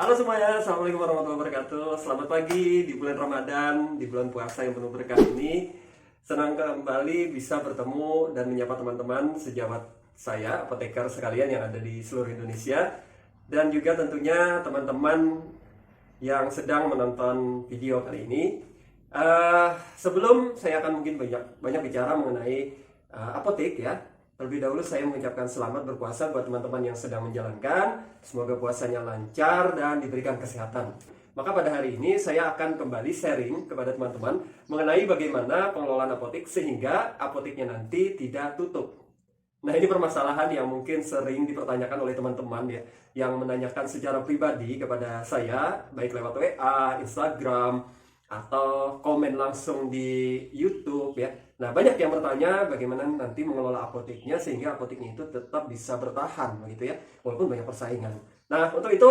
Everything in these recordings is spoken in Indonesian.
Halo semuanya, Assalamualaikum warahmatullahi wabarakatuh. Selamat pagi di bulan Ramadan, di bulan puasa yang penuh berkah ini. Senang kembali bisa bertemu dan menyapa teman-teman sejawat saya, apoteker sekalian yang ada di seluruh Indonesia. Dan juga tentunya teman-teman yang sedang menonton video kali ini. Sebelum saya akan mungkin banyak bicara mengenai apotek ya. Terlebih dahulu saya mengucapkan selamat berpuasa buat teman-teman yang sedang menjalankan. Semoga puasanya lancar dan diberikan kesehatan. Maka pada hari ini saya akan kembali sharing kepada teman-teman mengenai bagaimana pengelolaan apotek sehingga apoteknya nanti tidak tutup. Nah, ini permasalahan yang mungkin sering dipertanyakan oleh teman-teman ya, yang menanyakan secara pribadi kepada saya, baik lewat WA, Instagram, atau komen langsung di YouTube ya. Nah, banyak yang bertanya bagaimana nanti mengelola apoteknya sehingga apoteknya itu tetap bisa bertahan begitu ya, walaupun banyak persaingan. Nah, untuk itu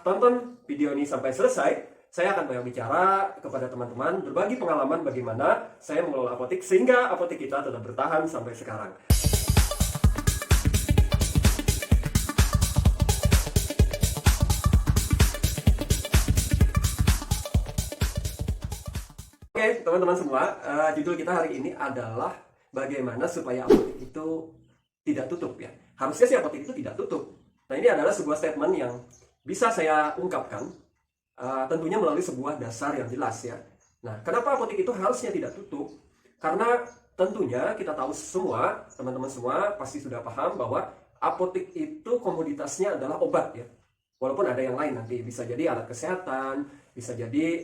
tonton video ini sampai selesai. Saya akan banyak bicara kepada teman-teman, berbagi pengalaman bagaimana saya mengelola apotek sehingga apotek kita tetap bertahan sampai sekarang. Oke, teman-teman semua, judul kita hari ini adalah bagaimana supaya apotek itu tidak tutup ya. Harusnya sih apotek itu tidak tutup. Nah, ini adalah sebuah statement yang bisa saya ungkapkan tentunya melalui sebuah dasar yang jelas ya. Nah, kenapa apotek itu harusnya tidak tutup? Karena tentunya kita tahu semua, teman-teman semua pasti sudah paham bahwa apotek itu komoditasnya adalah obat ya. Walaupun ada yang lain nanti, bisa jadi alat kesehatan, bisa jadi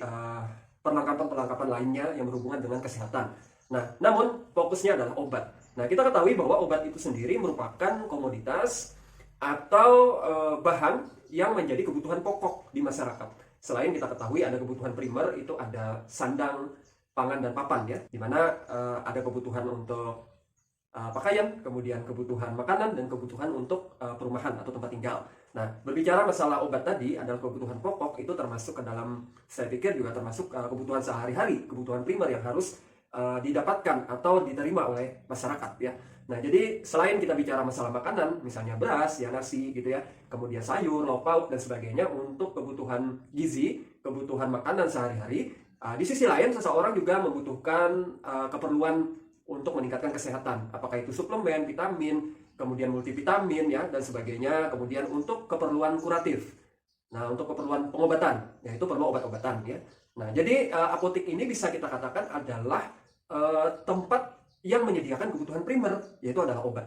perlengkapan-perlengkapan lainnya yang berhubungan dengan kesehatan. Nah, namun fokusnya adalah obat. Nah, kita ketahui bahwa obat itu sendiri merupakan komoditas atau bahan yang menjadi kebutuhan pokok di masyarakat. Selain kita ketahui ada kebutuhan primer, itu ada sandang, pangan, dan papan ya, di mana ada kebutuhan untuk pakaian, kemudian kebutuhan makanan, dan kebutuhan untuk perumahan atau tempat tinggal. Nah, berbicara masalah obat tadi adalah kebutuhan pokok, itu termasuk ke dalam, saya pikir juga termasuk kebutuhan sehari-hari, kebutuhan primer yang harus didapatkan atau diterima oleh masyarakat ya. Nah, jadi selain kita bicara masalah makanan, misalnya beras, ya nasi gitu ya, kemudian sayur, lauk pauk, dan sebagainya untuk kebutuhan gizi, kebutuhan makanan sehari-hari, di sisi lain seseorang juga membutuhkan keperluan untuk meningkatkan kesehatan, apakah itu suplemen, vitamin, kemudian multivitamin ya, dan sebagainya, kemudian untuk keperluan kuratif. Nah, untuk keperluan pengobatan, yaitu perlu obat-obatan ya. Nah, jadi apotek ini bisa kita katakan adalah tempat yang menyediakan kebutuhan primer, yaitu adalah obat.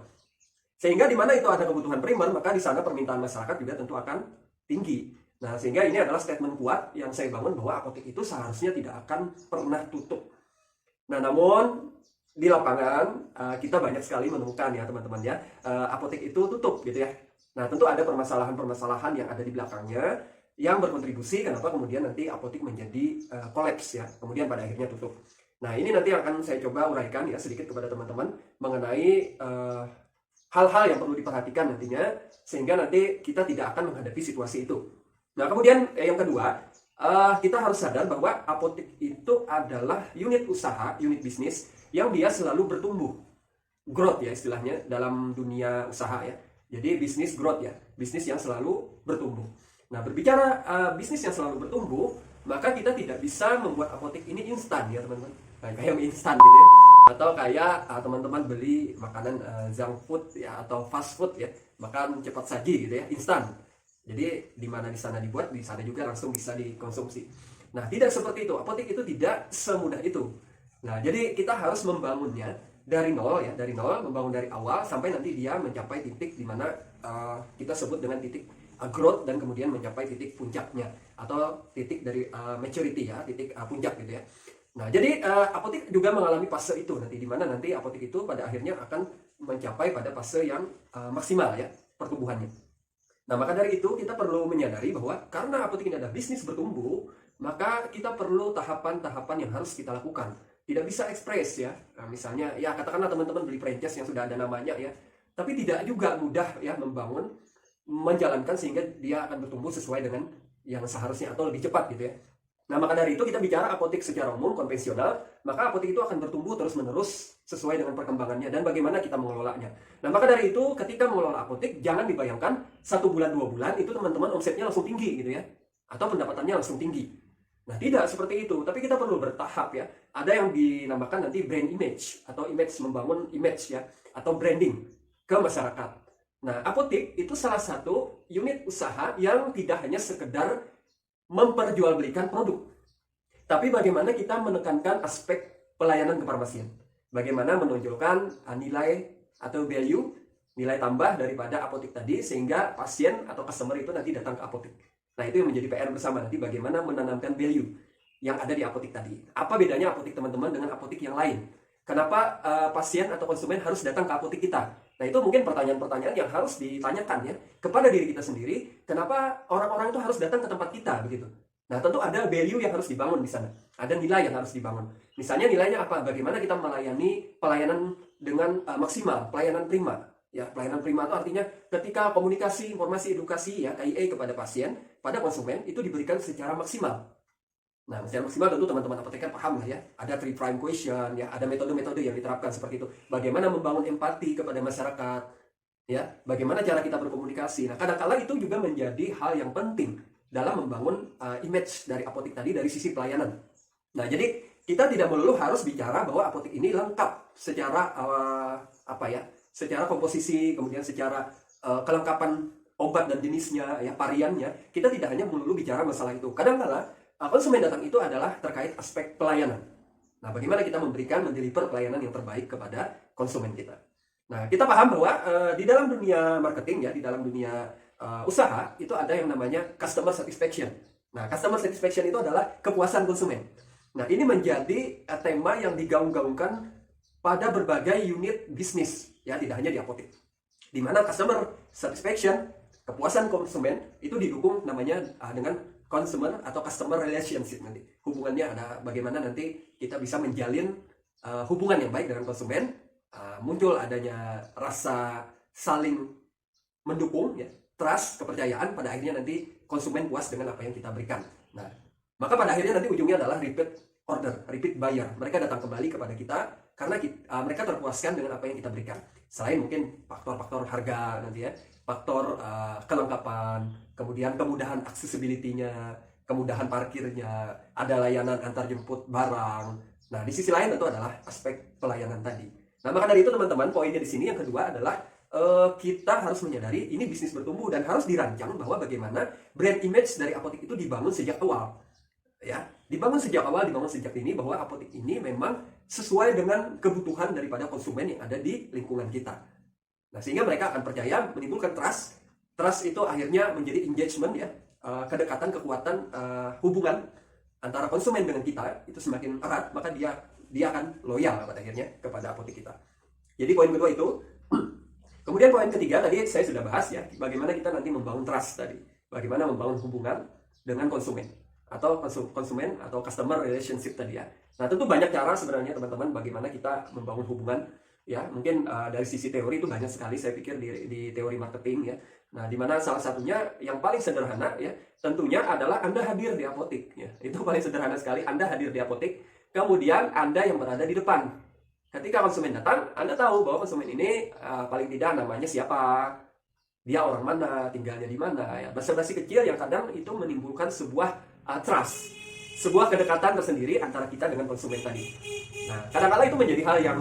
Sehingga di mana itu ada kebutuhan primer, maka di sana permintaan masyarakat juga tentu akan tinggi. Nah, sehingga ini adalah statement kuat yang saya bangun bahwa apotek itu seharusnya tidak akan pernah tutup. Nah, namun di lapangan kita banyak sekali menemukan ya teman-teman ya, apotek itu tutup gitu ya. Nah, tentu ada permasalahan-permasalahan yang ada di belakangnya yang berkontribusi kenapa kemudian nanti apotek menjadi kolaps ya, kemudian pada akhirnya tutup. Nah, ini nanti akan saya coba uraikan ya sedikit kepada teman-teman mengenai hal-hal yang perlu diperhatikan nantinya sehingga nanti kita tidak akan menghadapi situasi itu. Nah, kemudian yang kedua, kita harus sadar bahwa apotek itu adalah unit usaha, unit bisnis yang dia selalu bertumbuh, growth ya istilahnya dalam dunia usaha ya. Jadi bisnis growth ya, bisnis yang selalu bertumbuh. Nah, berbicara bisnis yang selalu bertumbuh, maka kita tidak bisa membuat apotek ini instan ya teman-teman. Nah, kayak mie instan gitu ya, atau kayak teman-teman beli makanan junk food ya atau fast food ya, makan cepat saji gitu ya, instan. Jadi di mana di sana dibuat, di sana juga langsung bisa dikonsumsi. Nah, tidak seperti itu. Apotek itu tidak semudah itu. Nah, jadi kita harus membangunnya dari nol ya, dari nol, membangun dari awal sampai nanti dia mencapai titik di mana kita sebut dengan titik growth dan kemudian mencapai titik puncaknya atau titik dari maturity ya, titik puncak gitu ya. Nah, jadi apotek juga mengalami fase itu nanti di mana nanti apotek itu pada akhirnya akan mencapai pada fase yang maksimal ya pertumbuhannya. Nah, maka dari itu kita perlu menyadari bahwa karena apotek ini adalah bisnis bertumbuh, maka kita perlu tahapan-tahapan yang harus kita lakukan. Tidak bisa ekspres ya. Nah, misalnya ya katakanlah teman-teman beli franchise yang sudah ada namanya ya, tapi tidak juga mudah ya membangun, menjalankan sehingga dia akan bertumbuh sesuai dengan yang seharusnya atau lebih cepat gitu ya. Nah, maka dari itu kita bicara apotek secara umum konvensional, maka apotek itu akan bertumbuh terus-menerus sesuai dengan perkembangannya dan bagaimana kita mengelolanya. Nah, maka dari itu ketika mengelola apotek jangan dibayangkan 1 bulan 2 bulan itu teman-teman omsetnya langsung tinggi gitu ya. atau pendapatannya langsung tinggi. Nah, tidak seperti itu, tapi kita perlu bertahap ya. Ada yang dinamakan nanti brand image atau image, membangun image ya, atau branding ke masyarakat. Nah, apotik itu salah satu unit usaha yang tidak hanya sekedar memperjualbelikan produk, tapi bagaimana kita menekankan aspek pelayanan kefarmasian. Bagaimana menonjolkan nilai atau value, nilai tambah daripada apotik tadi, sehingga pasien atau customer itu nanti datang ke apotik. Nah, itu yang menjadi PR bersama nanti, bagaimana menanamkan value yang ada di apotik tadi. Apa bedanya apotik teman-teman dengan apotik yang lain? Kenapa pasien atau konsumen harus datang ke apotik kita? Nah, itu mungkin pertanyaan-pertanyaan yang harus ditanyakan ya kepada diri kita sendiri. Kenapa orang-orang itu harus datang ke tempat kita begitu? Nah, tentu ada value yang harus dibangun di sana. Ada nilai yang harus dibangun. Misalnya nilainya apa? Bagaimana kita melayani pelayanan dengan maksimal, pelayanan prima. Ya, pelayanan prima itu artinya ketika komunikasi, informasi, edukasi ya, KIE kepada pasien, pada konsumen itu diberikan secara maksimal. Nah, secara maksimal tentu teman-teman apoteker paham lah ya. Ada 3 prime question ya, ada metode-metode yang diterapkan seperti itu. Bagaimana membangun empati kepada masyarakat, ya, bagaimana cara kita berkomunikasi. Nah, kadang-kala itu juga menjadi hal yang penting dalam membangun image dari apotik tadi dari sisi pelayanan. Nah, jadi kita tidak melulu harus bicara bahwa apotik ini lengkap secara secara komposisi, kemudian secara kelengkapan obat dan jenisnya, ya, variannya. Kita tidak hanya melulu bicara masalah itu. Kadang-kala konsumen datang itu adalah terkait aspek pelayanan. Nah, bagaimana kita mendeliver pelayanan yang terbaik kepada konsumen kita. Nah, kita paham bahwa di dalam dunia marketing ya, di dalam dunia usaha itu ada yang namanya customer satisfaction. Nah, customer satisfaction itu adalah kepuasan konsumen. Nah, ini menjadi tema yang digaung-gaungkan pada berbagai unit bisnis, ya, tidak hanya di apotek. Di mana customer satisfaction, kepuasan konsumen itu didukung namanya dengan consumer atau customer relationship nanti. Hubungannya ada bagaimana nanti kita bisa menjalin hubungan yang baik dengan konsumen, muncul adanya rasa saling mendukung ya, trust, kepercayaan, pada akhirnya nanti konsumen puas dengan apa yang kita berikan. Nah, maka pada akhirnya nanti ujungnya adalah repeat order, repeat buyer. Mereka datang kembali kepada kita karena mereka terpuaskan dengan apa yang kita berikan. Selain mungkin faktor-faktor harga nanti ya, faktor kelengkapan, kemudian kemudahan accessibility-nya, kemudahan parkirnya, ada layanan antar jemput barang. Nah, di sisi lain tentu adalah aspek pelayanan tadi. Nah, maka dari itu teman-teman, poinnya di sini yang kedua adalah kita harus menyadari ini bisnis bertumbuh dan harus dirancang bahwa bagaimana brand image dari apotek itu dibangun sejak awal. Ya, dibangun sejak awal, dibangun sejak dini bahwa apotek ini memang sesuai dengan kebutuhan daripada konsumen yang ada di lingkungan kita. Nah, sehingga mereka akan percaya, menimbulkan trust. Trust itu akhirnya menjadi engagement ya, kedekatan, kekuatan hubungan antara konsumen dengan kita itu semakin erat, maka dia akan loyal pada akhirnya kepada apotek kita. Jadi poin kedua itu. Kemudian poin ketiga tadi saya sudah bahas ya, bagaimana kita nanti membangun trust tadi, bagaimana membangun hubungan dengan konsumen atau konsumen atau customer relationship tadi ya. Nah, tentu banyak cara sebenarnya teman-teman bagaimana kita membangun hubungan ya. Mungkin dari sisi teori itu banyak sekali saya pikir di teori marketing ya. Nah, di mana salah satunya yang paling sederhana ya, tentunya adalah Anda hadir di apotek ya. Itu paling sederhana sekali, Anda hadir di apotek, kemudian Anda yang berada di depan. Ketika konsumen datang, Anda tahu bahwa konsumen ini paling tidak namanya siapa, dia orang mana, tinggalnya di mana ya. Basa-basi kecil yang kadang itu menimbulkan sebuah trust, sebuah kedekatan tersendiri antara kita dengan konsumen tadi. Nah, kadang-kadang itu menjadi hal yang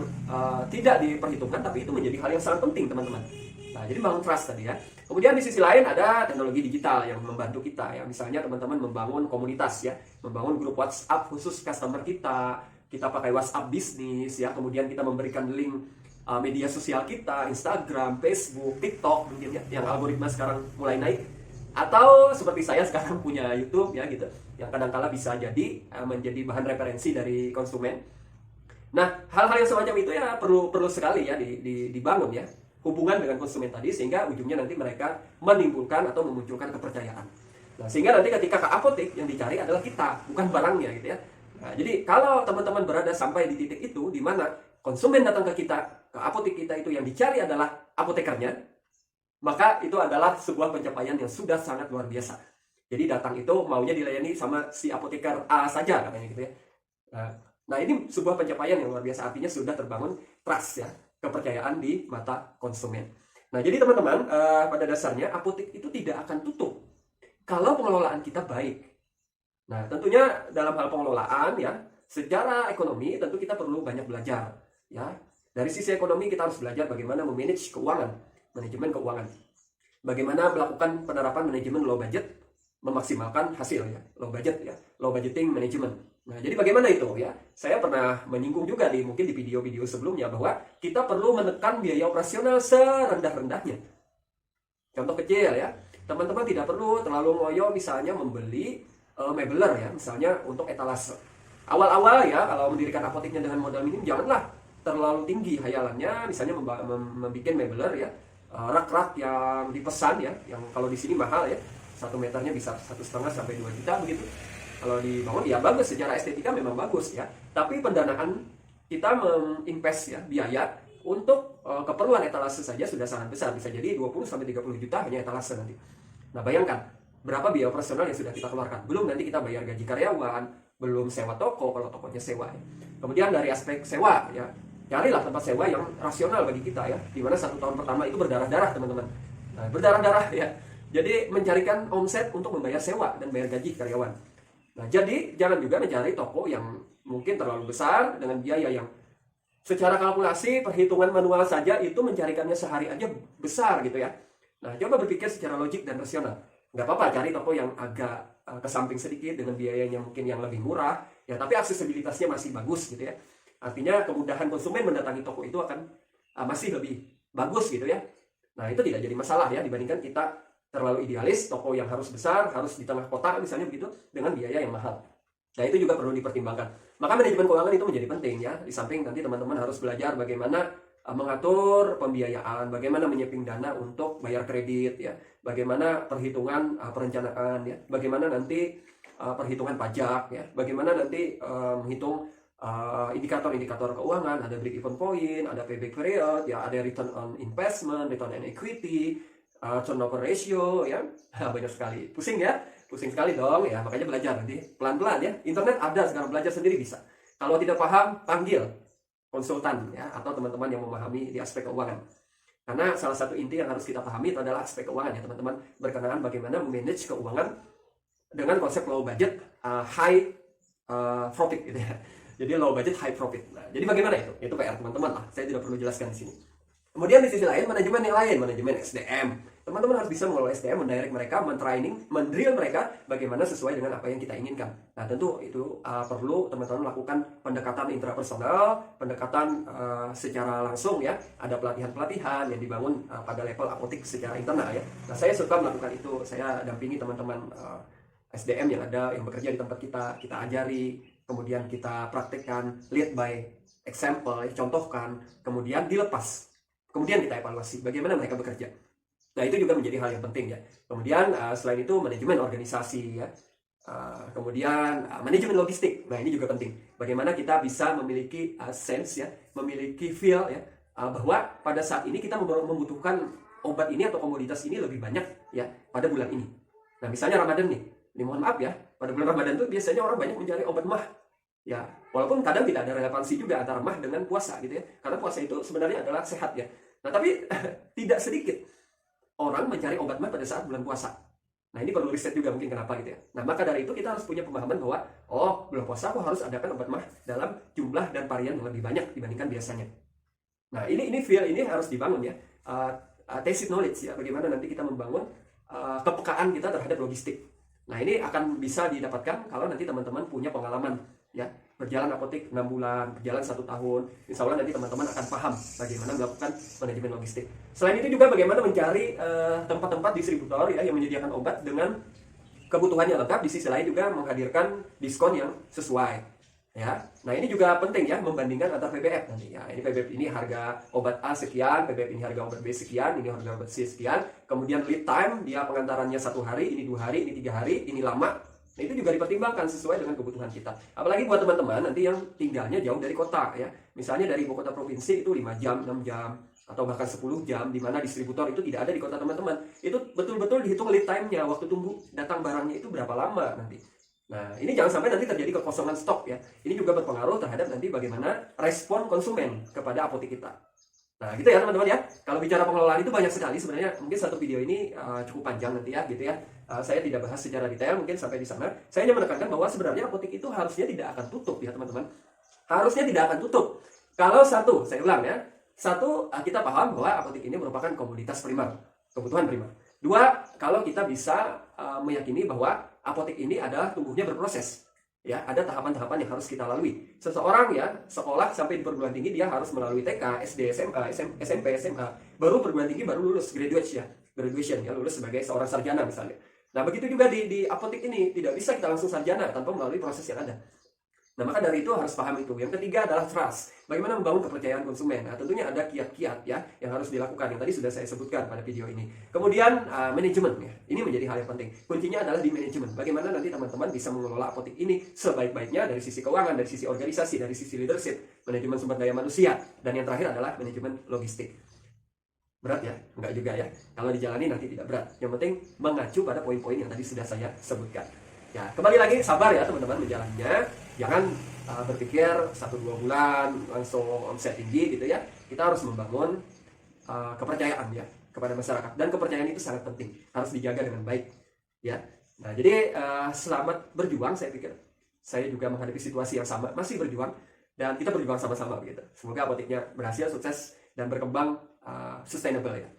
tidak diperhitungkan, tapi itu menjadi hal yang sangat penting teman-teman. Nah, jadi bangun trust tadi ya. Kemudian di sisi lain ada teknologi digital yang membantu kita ya. Misalnya teman-teman membangun komunitas ya, membangun grup WhatsApp khusus customer kita pakai WhatsApp bisnis ya, kemudian kita memberikan link media sosial kita, Instagram, Facebook, TikTok mungkin ya, yang algoritma sekarang mulai naik. Atau seperti saya sekarang punya YouTube ya gitu, yang kadang-kala bisa jadi menjadi bahan referensi dari konsumen. Nah, hal-hal yang semacam itu ya perlu sekali ya dibangun ya, hubungan dengan konsumen tadi, sehingga ujungnya nanti mereka menimbulkan atau memunculkan kepercayaan. Nah, sehingga nanti ketika ke apotek yang dicari adalah kita, bukan barangnya gitu ya. Nah, jadi kalau teman-teman berada sampai di titik itu, di mana konsumen datang ke kita, ke apotek kita, itu yang dicari adalah apotekernya, maka itu adalah sebuah pencapaian yang sudah sangat luar biasa. Jadi datang itu maunya dilayani sama si apoteker A saja katanya gitu ya. Nah, ini sebuah pencapaian yang luar biasa, artinya sudah terbangun trust ya, kepercayaan di mata konsumen. Nah, jadi teman-teman, pada dasarnya apotek itu tidak akan tutup kalau pengelolaan kita baik. Nah, tentunya dalam hal pengelolaan ya, secara ekonomi tentu kita perlu banyak belajar ya. Dari sisi ekonomi kita harus belajar bagaimana memanage keuangan, manajemen keuangan. Bagaimana melakukan penerapan manajemen low budget, memaksimalkan hasil ya, low budget ya, low budgeting management. Nah, jadi bagaimana itu ya? Saya pernah menyinggung juga mungkin di video-video sebelumnya bahwa kita perlu menekan biaya operasional serendah-rendahnya. Contoh kecil ya, teman-teman tidak perlu terlalu ngoyo misalnya membeli mebeler ya, misalnya untuk etalase. Awal-awal ya, kalau mendirikan apoteknya dengan modal minim, janganlah terlalu tinggi hayalannya, misalnya membuat mebeler ya, rak-rak yang dipesan ya, yang kalau di sini mahal ya, 1 meternya bisa 1,5 sampai 2 juta begitu. Kalau dibangun ya bagus, secara estetika memang bagus ya. Tapi pendanaan kita menginvest ya biaya untuk keperluan etalase saja sudah sangat besar, bisa jadi 20 sampai 30 juta hanya etalase nanti. Nah, bayangkan berapa biaya operasional yang sudah kita keluarkan. Belum nanti kita bayar gaji karyawan, belum sewa toko kalau tokonya sewa ya. Kemudian dari aspek sewa ya, carilah tempat sewa yang rasional bagi kita ya, dimana 1 tahun pertama itu berdarah-darah teman-teman. Nah, berdarah-darah ya, jadi mencarikan omset untuk membayar sewa dan bayar gaji karyawan. Nah, jadi jangan juga mencari toko yang mungkin terlalu besar dengan biaya yang secara kalkulasi perhitungan manual saja itu mencarikannya sehari aja besar gitu ya. Nah, coba berpikir secara logik dan rasional. Nggak apa-apa cari toko yang agak ke samping sedikit dengan biayanya mungkin yang lebih murah ya, tapi aksesibilitasnya masih bagus gitu ya. Artinya kemudahan konsumen mendatangi toko itu akan masih lebih bagus gitu ya. Nah, itu tidak jadi masalah ya dibandingkan kita terlalu idealis, toko yang harus besar, harus di tengah kota misalnya begitu, dengan biaya yang mahal. Nah, itu juga perlu dipertimbangkan. Maka manajemen keuangan itu menjadi penting ya. Di samping nanti teman-teman harus belajar bagaimana mengatur pembiayaan, bagaimana menyiapkan dana untuk bayar kredit ya, bagaimana perhitungan perencanaan ya, bagaimana nanti perhitungan pajak ya, bagaimana nanti menghitung indikator-indikator keuangan, ada break even point, ada payback period ya, ada return on investment, return on equity, turnover ratio ya. Banyak sekali, pusing sekali dong ya. Makanya belajar nanti pelan-pelan ya, internet ada sekarang, belajar sendiri bisa. Kalau tidak paham, panggil konsultan ya, atau teman-teman yang memahami di aspek keuangan. Karena salah satu inti yang harus kita pahami itu adalah aspek keuangan ya teman-teman, berkenaan bagaimana memanage keuangan dengan konsep low budget high profit gitu ya. Jadi low budget high profit. Nah, jadi bagaimana itu? Itu PR teman-teman lah, saya tidak perlu jelaskan di sini. Kemudian di sisi lain, manajemen yang lain, manajemen SDM. Teman-teman harus bisa mengelola SDM, mendirect mereka, mentraining, mendrill mereka bagaimana sesuai dengan apa yang kita inginkan. Nah, tentu itu perlu teman-teman melakukan pendekatan intrapersonal, pendekatan secara langsung ya. Ada pelatihan-pelatihan yang dibangun pada level apotek secara internal ya. Nah, saya suka melakukan itu. Saya dampingi teman-teman SDM yang ada, yang bekerja di tempat kita ajari, kemudian kita praktekkan, lead by example, ya, contohkan, kemudian dilepas. Kemudian kita evaluasi bagaimana mereka bekerja. Nah, itu juga menjadi hal yang penting ya. Kemudian selain itu manajemen organisasi ya. Kemudian manajemen logistik. Nah, ini juga penting. Bagaimana kita bisa memiliki sense ya, memiliki feel ya, bahwa pada saat ini kita membutuhkan obat ini atau komoditas ini lebih banyak ya pada bulan ini. Nah, misalnya Ramadan nih. Ini mohon maaf ya, pada bulan Ramadan itu biasanya orang banyak mencari obat mah. Ya, walaupun kadang tidak ada relevansi juga antara mah dengan puasa gitu ya. Karena puasa itu sebenarnya adalah sehat ya. Nah, tapi tidak sedikit orang mencari obat mah pada saat bulan puasa. Nah, ini perlu riset juga mungkin kenapa gitu ya. Nah, maka dari itu kita harus punya pemahaman bahwa bulan puasa aku harus adakan obat mah dalam jumlah dan varian yang lebih banyak dibandingkan biasanya. Nah, ini feel ini harus dibangun ya. Tacit knowledge ya, bagaimana nanti kita membangun kepekaan kita terhadap logistik. Nah, ini akan bisa didapatkan kalau nanti teman-teman punya pengalaman ya, berjalan apotek 6 bulan, berjalan 1 tahun. Insya Allah nanti teman-teman akan paham bagaimana melakukan manajemen logistik. Selain itu juga bagaimana mencari tempat-tempat distributor ya yang menyediakan obat dengan kebutuhan yang lengkap. Di sisi lain juga menghadirkan diskon yang sesuai. Ya, nah ini juga penting ya, membandingkan antar PBF nanti ya. Ini PBF ini harga obat A sekian, PBF ini harga obat B sekian, ini harga obat C sekian. Kemudian lead time dia pengantarannya 1 hari, ini 2 hari, ini 3 hari, ini lama. Nah, itu juga dipertimbangkan sesuai dengan kebutuhan kita. Apalagi buat teman-teman nanti yang tinggalnya jauh dari kota ya. Misalnya dari ibu kota provinsi itu 5 jam, 6 jam, atau bahkan 10 jam, di mana distributor itu tidak ada di kota teman-teman. Itu betul-betul dihitung lead time-nya, waktu tunggu datang barangnya itu berapa lama nanti. Nah, ini jangan sampai nanti terjadi kekosongan stok ya. Ini juga berpengaruh terhadap nanti bagaimana respon konsumen kepada apotek kita. Nah, gitu ya teman-teman ya. Kalau bicara pengelolaan itu banyak sekali sebenarnya. Mungkin satu video ini cukup panjang nanti ya, gitu ya. Saya tidak bahas secara detail mungkin sampai di sana. Saya hanya menekankan bahwa sebenarnya apotek itu harusnya tidak akan tutup ya teman-teman. Harusnya tidak akan tutup. Kalau satu, saya ulang ya. Satu, kita paham bahwa apotek ini merupakan komoditas primer, kebutuhan primer. Dua, kalau kita bisa meyakini bahwa apotek ini adalah tumbuhnya berproses. Ya, ada tahapan-tahapan yang harus kita lalui. Seseorang ya sekolah sampai di perguruan tinggi dia harus melalui TK, SD, SMA, SMP, SMA, baru perguruan tinggi baru lulus graduation ya, lulus sebagai seorang sarjana misalnya. Nah, begitu juga di apotek ini tidak bisa kita langsung sarjana tanpa melalui proses yang ada. Nah, maka dari itu harus paham itu. Yang ketiga adalah trust. Bagaimana membangun kepercayaan konsumen. Nah, tentunya ada kiat-kiat ya yang harus dilakukan yang tadi sudah saya sebutkan pada video ini. Kemudian manajemen ya. Ini menjadi hal yang penting. Kuncinya adalah di manajemen. Bagaimana nanti teman-teman bisa mengelola apotek ini sebaik-baiknya dari sisi keuangan, dari sisi organisasi, dari sisi leadership, manajemen sumber daya manusia, dan yang terakhir adalah manajemen logistik. Berat ya? Enggak juga ya. Kalau dijalani nanti tidak berat. Yang penting mengacu pada poin-poin yang tadi sudah saya sebutkan. Ya, kembali lagi sabar ya teman-teman menjalannya. Jangan berpikir 1-2 bulan langsung omset tinggi gitu ya. Kita harus membangun kepercayaan ya kepada masyarakat, dan kepercayaan itu sangat penting, harus dijaga dengan baik ya. Nah, jadi selamat berjuang. Saya pikir saya juga menghadapi situasi yang sama, masih berjuang, dan kita berjuang sama-sama begitu. Semoga apoteknya berhasil, sukses, dan berkembang sustainable ya,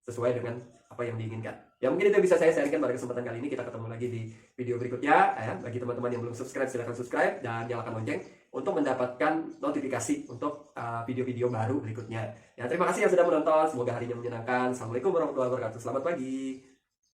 sesuai dengan apa yang diinginkan. Ya, mungkin itu yang bisa saya sharingkan pada kesempatan kali ini. Kita ketemu lagi di video berikutnya ya. Bagi teman-teman yang belum subscribe, silahkan subscribe dan nyalakan lonceng untuk mendapatkan notifikasi untuk video-video baru berikutnya. Ya, terima kasih yang sudah menonton. Semoga harinya menyenangkan. Assalamualaikum warahmatullahi wabarakatuh. Selamat pagi.